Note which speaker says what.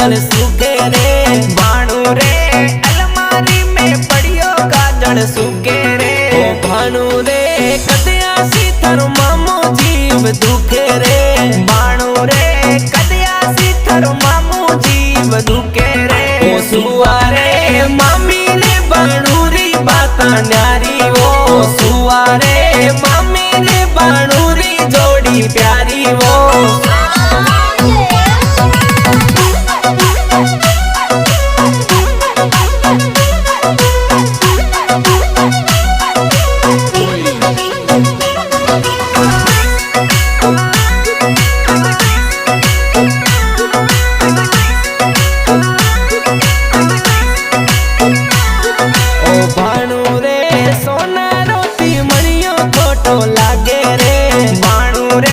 Speaker 1: काजल सूखे रे भानु रे अलमारी में पड़ियो काजल सूखे रे ओ भानु रे कदया सी थारो मामो जीव दुखे रे भानु रे कदया सी थारो मामो जीव दुखे रे ओ सुवारे मामी ने बाणूरी बाता न्यारी वो सुवारे मामी ने बाणूरी जोड़ी प्यारी वो।